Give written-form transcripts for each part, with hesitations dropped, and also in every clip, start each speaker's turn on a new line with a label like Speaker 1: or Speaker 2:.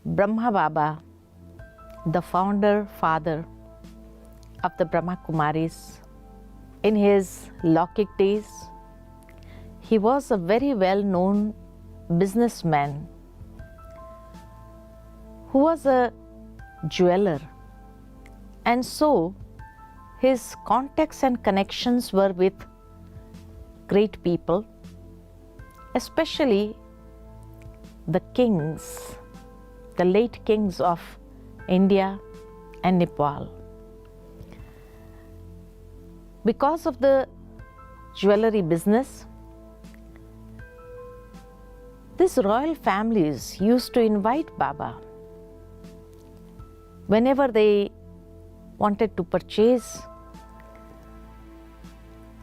Speaker 1: Brahma Baba, the founder father of the Brahma Kumaris, in his Lokik days, he was a very well-known businessman who was a jeweler, and so his contacts and connections were with great people, especially the kings, the late kings of India and Nepal. Because of the jewelry business, these royal families used to invite Baba whenever they wanted to purchase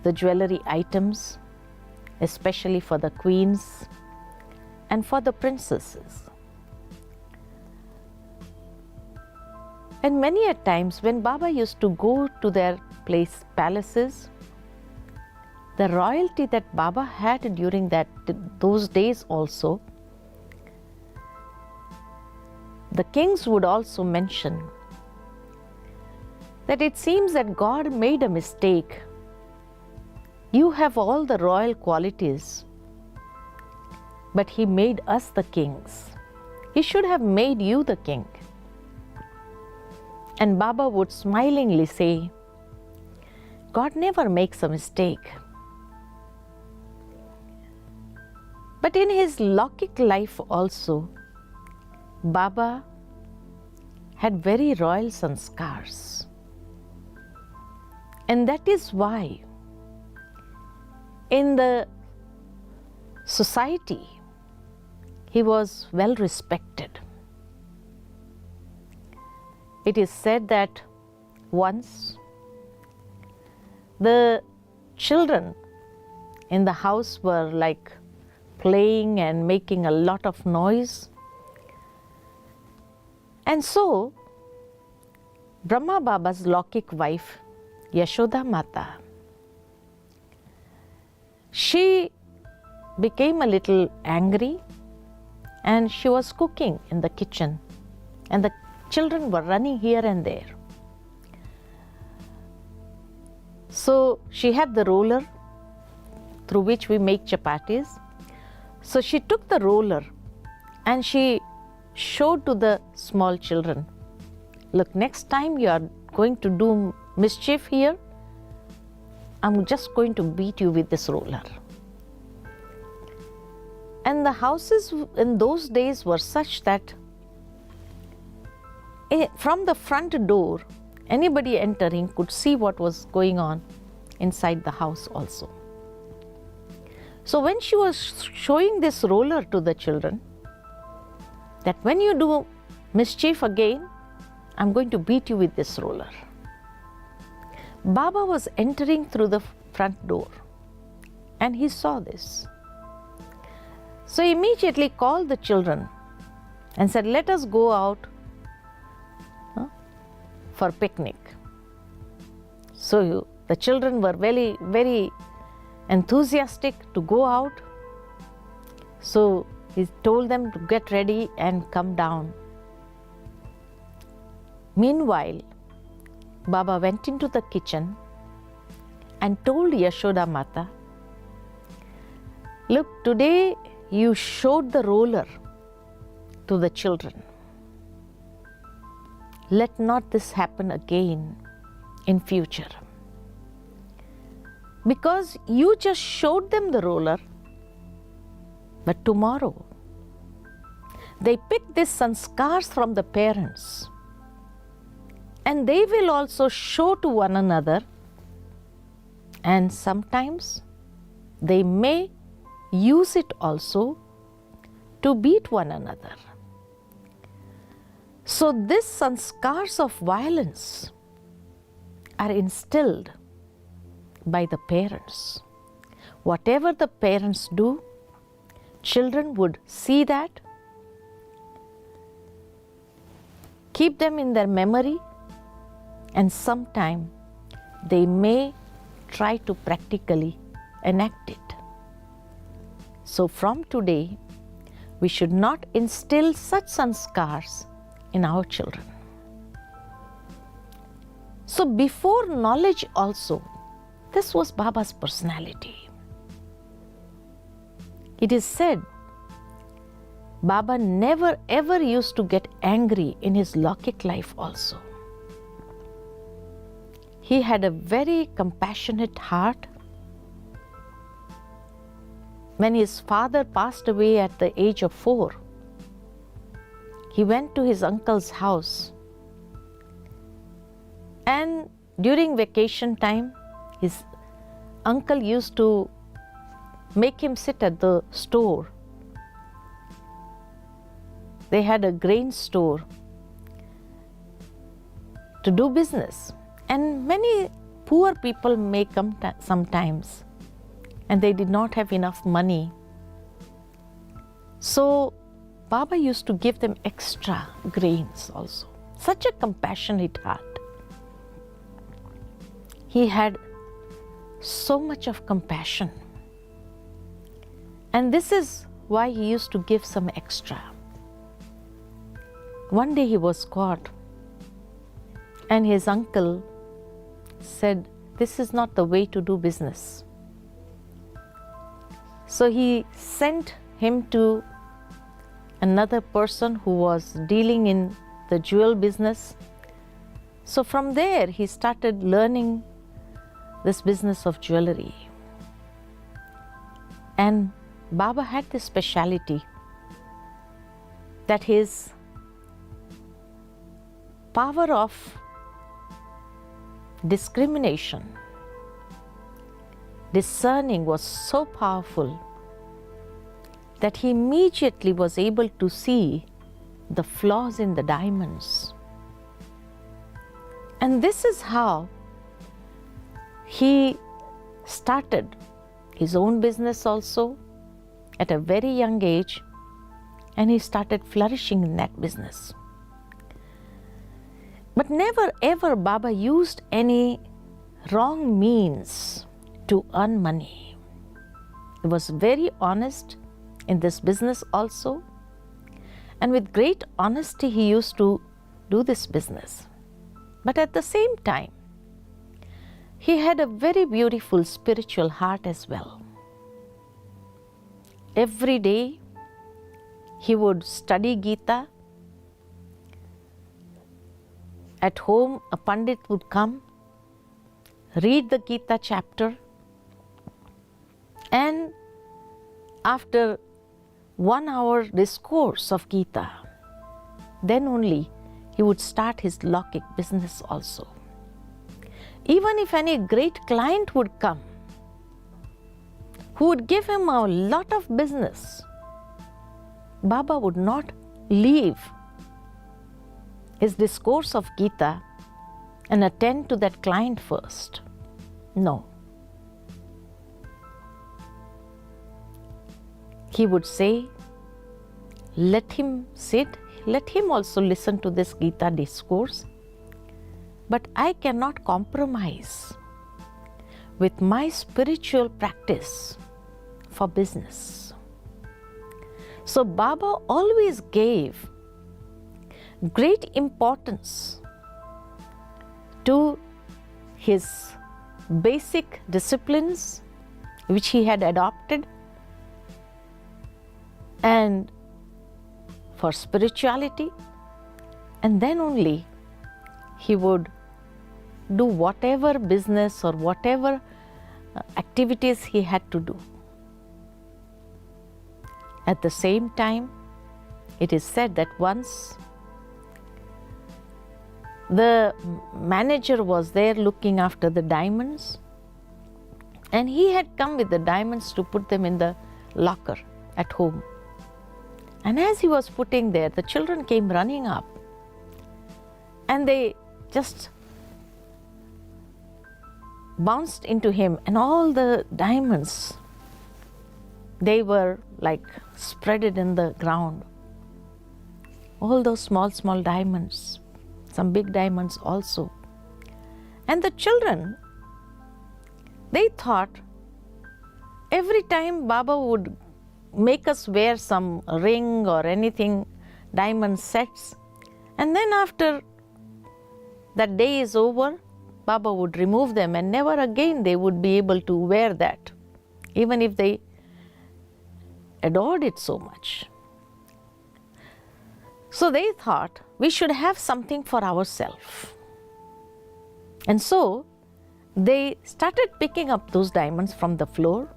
Speaker 1: the jewelry items, especially for the queens and for the princesses. And many a times when Baba used to go to their palaces, the royalty that Baba had during those days also, the kings would also mention that it seems that God made a mistake. You have all the royal qualities, but He made us the kings. He should have made you the king. And Baba would smilingly say, God never makes a mistake. But in his Lokik life also, Baba had very royal sanskars. And that is why in the society he was well respected. It is said that once the children in the house were like playing and making a lot of noise. And so Brahma Baba's Lokik wife, Yashoda Mata, she became a little angry and she was cooking in the kitchen, and the children were running here and there. So she had the roller through which we make chapatis. So she took the roller and she showed to the small children, look, next time you are going to do mischief here, I'm just going to beat you with this roller. And the houses in those days were such that from the front door, anybody entering could see what was going on inside the house also. So when she was showing this roller to the children, that when you do mischief again, I'm going to beat you with this roller. Baba was entering through the front door and he saw this. So he immediately called the children and said, let us go out for picnic. So the children were very, very enthusiastic to go out. So he told them to get ready and come down. Meanwhile, Baba went into the kitchen and told Yashoda Mata, look, today you showed the roller to the children. Let not this happen again in future. Because you just showed them the roller, but tomorrow they pick these sanskars from the parents and they will also show to one another, and sometimes they may use it also to beat one another. So these sanskars of violence are instilled by the parents. Whatever the parents do, children would see that, keep them in their memory, and sometime they may try to practically enact it. So from today, we should not instill such sanskars in our children. So before knowledge also, this was Baba's personality. It is said Baba never ever used to get angry in his Lokik life also. He had a very compassionate heart. When his father passed away at the age of 4, he went to his uncle's house. And during vacation time, his uncle used to make him sit at the store. They had a grain store to do business. And many poor people may come sometimes, and they did not have enough money. So Baba used to give them extra grains also. Such a compassionate heart. He had so much of compassion. And this is why he used to give some extra. One day he was caught, and his uncle said, "This is not the way to do business." So he sent him to another person who was dealing in the jewel business. So from there he started learning this business of jewelry. And Baba had this speciality that his power of discrimination, discerning was so powerful that he immediately was able to see the flaws in the diamonds. And this is how he started his own business also at a very young age, and he started flourishing in that business. But never ever Baba used any wrong means to earn money. He was very honest in this business also, and with great honesty he used to do this business. But at the same time, he had a very beautiful spiritual heart as well. Every day he would study Gita. At home, a Pandit would come, read the Gita chapter, and after 1 hour discourse of Gita, then only he would start his Lokik business also. Even if any great client would come, who would give him a lot of business, Baba would not leave his discourse of Gita and attend to that client first. No. He would say, let him sit, let him also listen to this Gita discourse, but I cannot compromise with my spiritual practice for business. So Baba always gave great importance to his basic disciplines which he had adopted, and for spirituality, and then only he would do whatever business or whatever activities he had to do. At the same time, it is said that once the manager was there looking after the diamonds, and he had come with the diamonds to put them in the locker at home. And as he was putting there, the children came running up, and they just bounced into him, and all the diamonds, they were like spreaded in the ground. All those small diamonds, some big diamonds also. And the children, they thought every time Baba would make us wear some ring or anything, diamond sets. And then after that day is over, Baba would remove them and never again they would be able to wear that, even if they adored it so much. So they thought we should have something for ourselves. And so they started picking up those diamonds from the floor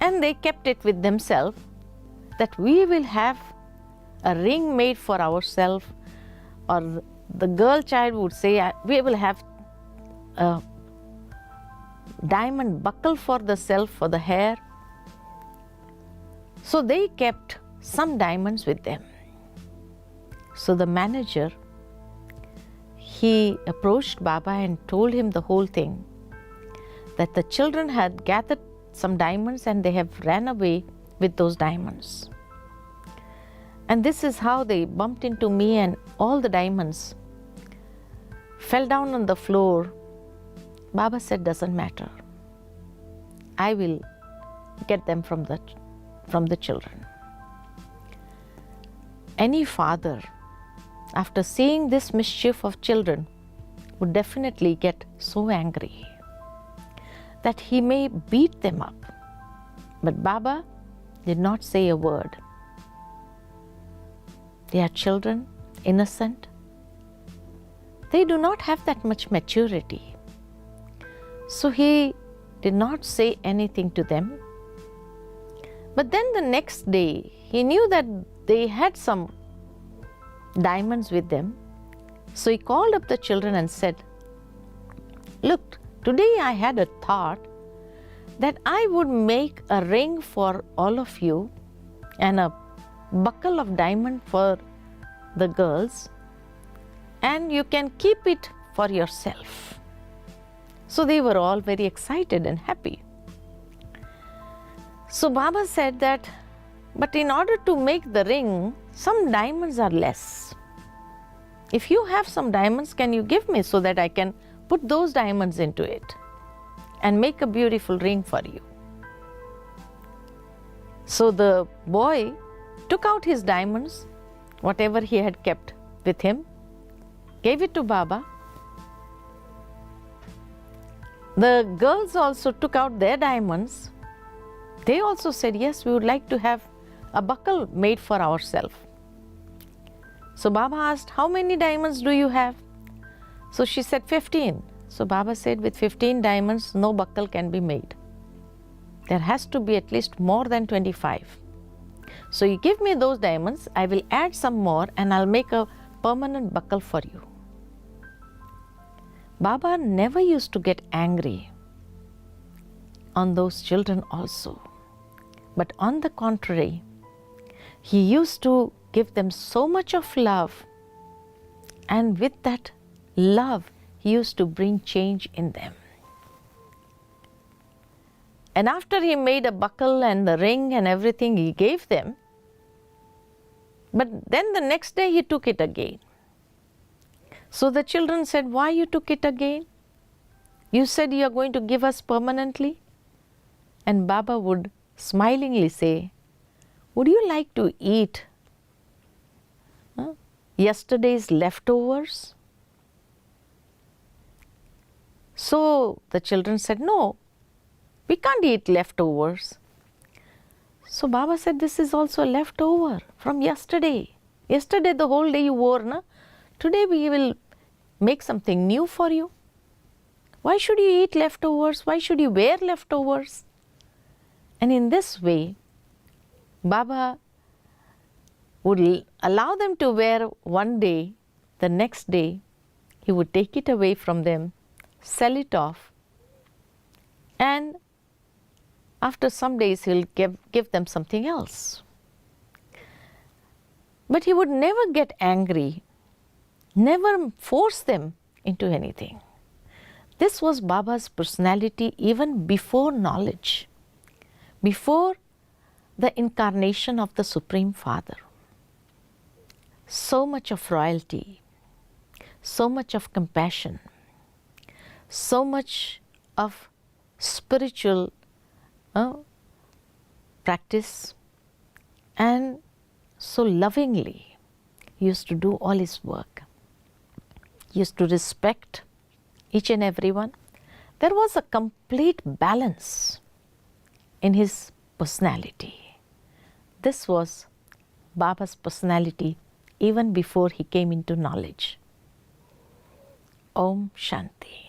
Speaker 1: and they kept it with themselves that we will have a ring made for ourselves, or the girl child would say we will have a diamond buckle for the self, for the hair. So they kept some diamonds with them. So the manager, he approached Baba and told him the whole thing, that the children had gathered some diamonds and they have ran away with those diamonds. And this is how they bumped into me and all the diamonds fell down on the floor. Baba said, doesn't matter. I will get them from the children. Any father, after seeing this mischief of children, would definitely get so angry that he may beat them up. But Baba did not say a word. They are children, innocent. They do not have that much maturity. So he did not say anything to them. But then the next day, he knew that they had some diamonds with them. So he called up the children and said, look, today I had a thought that I would make a ring for all of you and a buckle of diamond for the girls, and you can keep it for yourself. So they were all very excited and happy. So Baba said that, but in order to make the ring, some diamonds are less. If you have some diamonds, can you give me so that I can put those diamonds into it and make a beautiful ring for you? So the boy took out his diamonds, whatever he had kept with him, gave it to Baba. The girls also took out their diamonds. They also said, yes, we would like to have a buckle made for ourselves. So Baba asked, how many diamonds do you have? So she said, 15. So Baba said, with 15 diamonds, no buckle can be made. There has to be at least more than 25. So you give me those diamonds, I will add some more and I'll make a permanent buckle for you. Baba never used to get angry on those children also. But on the contrary, he used to give them so much of love, and with that love, he used to bring change in them. And after he made a buckle and the ring and everything, he gave them. But then the next day he took it again. So the children said, why you took it again? You said you are going to give us permanently. And Baba would smilingly say, would you like to eat yesterday's leftovers? So the children said, no, we can't eat leftovers. So Baba said, this is also leftover from yesterday. Yesterday the whole day you wore, na? Today we will make something new for you. Why should you eat leftovers? Why should you wear leftovers? And in this way, Baba would allow them to wear one day. The next day, he would take it away from them, sell it off, and after some days he'll give them something else. But he would never get angry, never force them into anything. This was Baba's personality even before knowledge, before the incarnation of the Supreme Father. So much of royalty, so much of compassion, so much of spiritual practice, and so lovingly he used to do all his work. He used to respect each and everyone. There was a complete balance in his personality. This was Baba's personality even before he came into knowledge. Om Shanti.